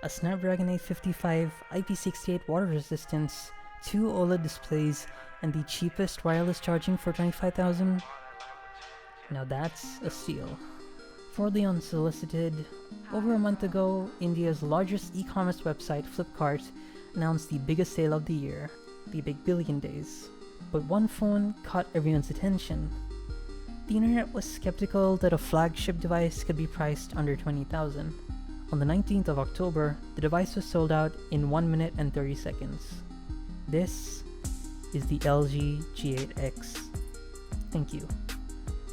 a Snapdragon 855, IP68 water resistance, 2 OLED displays, and the cheapest wireless charging for 25,000? Now that's a steal. For the unsolicited, over a month ago, India's largest e-commerce website, Flipkart, announced the biggest sale of the year, the Big Billion Days. But one phone caught everyone's attention. The internet was skeptical that a flagship device could be priced under 20,000. On the 19th of October, the device was sold out in 1 minute and 30 seconds. This is the LG G8X. Thank you.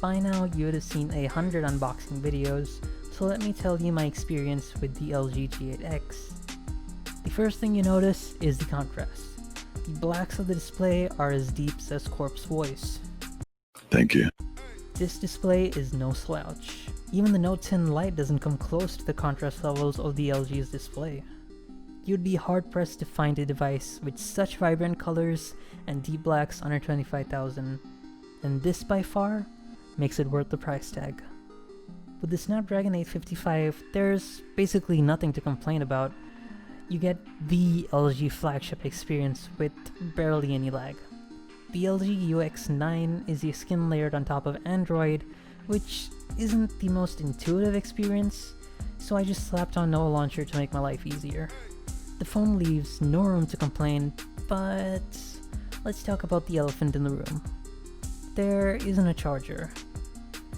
By now, you would have seen 100 unboxing videos, so let me tell you my experience with the LG G8X. The first thing you notice is the contrast. The blacks of the display are as deep as Corp's voice. Thank you. This display is no slouch. Even the Note 10 Lite doesn't come close to the contrast levels of the LG's display. You'd be hard-pressed to find a device with such vibrant colors and deep blacks under 25,000, and this by far makes it worth the price tag. With the Snapdragon 855, there's basically nothing to complain about. You get the LG flagship experience with barely any lag. The LG UX9 is a skin layered on top of Android, which isn't the most intuitive experience, so I just slapped on no launcher to make my life easier. The phone leaves no room to complain, but let's talk about the elephant in the room. There isn't a charger.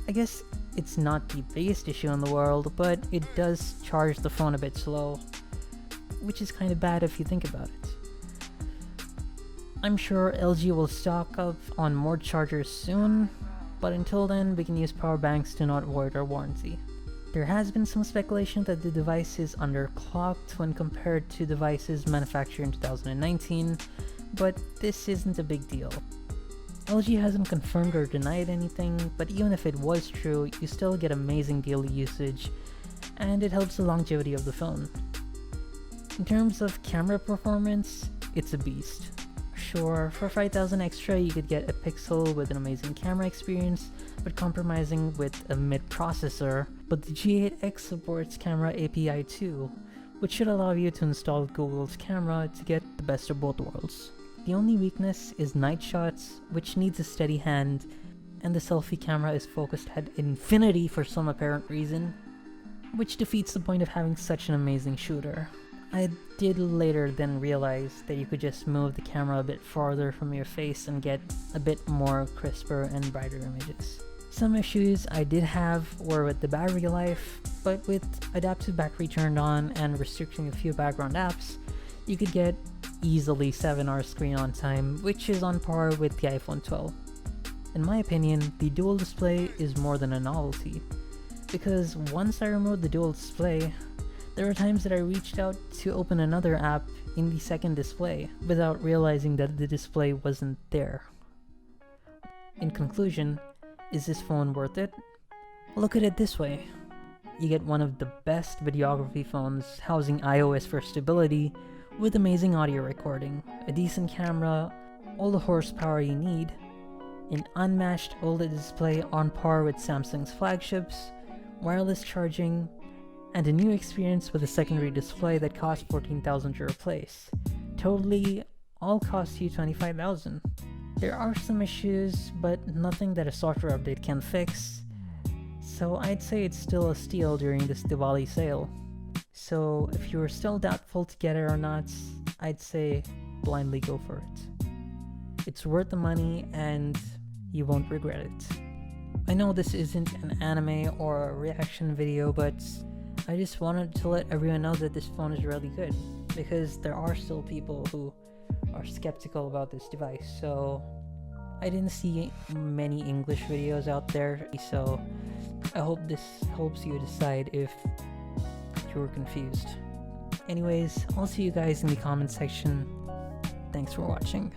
I guess it's not the biggest issue in the world, but it does charge the phone a bit slow, which is kind of bad if you think about it. I'm sure LG will stock up on more chargers soon, but until then we can use power banks to not void our warranty. There has been some speculation that the device is underclocked when compared to devices manufactured in 2019, but this isn't a big deal. LG hasn't confirmed or denied anything, but even if it was true, you still get amazing daily usage, and it helps the longevity of the phone. In terms of camera performance, it's a beast. Sure, for 5,000 extra you could get a Pixel with an amazing camera experience, but compromising with a mid-processor, but the G8X supports Camera API 2, which should allow you to install Google's camera to get the best of both worlds. The only weakness is night shots, which needs a steady hand, and the selfie camera is focused at infinity for some apparent reason, which defeats the point of having such an amazing shooter. I did later then realize that you could just move the camera a bit farther from your face and get a bit more crisper and brighter images. Some issues I did have were with the battery life, but with adaptive battery turned on and restricting a few background apps, you could get easily 7 hours screen on time, which is on par with the iPhone 12. In my opinion, the dual display is more than a novelty, because once I removed the dual display, there were times that I reached out to open another app in the second display without realizing that the display wasn't there. In conclusion, is this phone worth it? Look at it this way. You get one of the best videography phones housing iOS for stability, with amazing audio recording, a decent camera, all the horsepower you need, an unmatched OLED display on par with Samsung's flagships, wireless charging, and a new experience with a secondary display that costs 14,000 to replace. Totally, all cost you 25,000. There are some issues, but nothing that a software update can fix, so I'd say it's still a steal during this Diwali sale. So if you're still doubtful to get it or not, I'd say blindly go for it. It's worth the money and you won't regret it. I know this isn't an anime or a reaction video, but I just wanted to let everyone know that this phone is really good, because there are still people who are skeptical about this device. So I didn't see many English videos out there, so I hope this helps you decide if you were confused. Anyways, I'll see you guys in the comment section. Thanks for watching.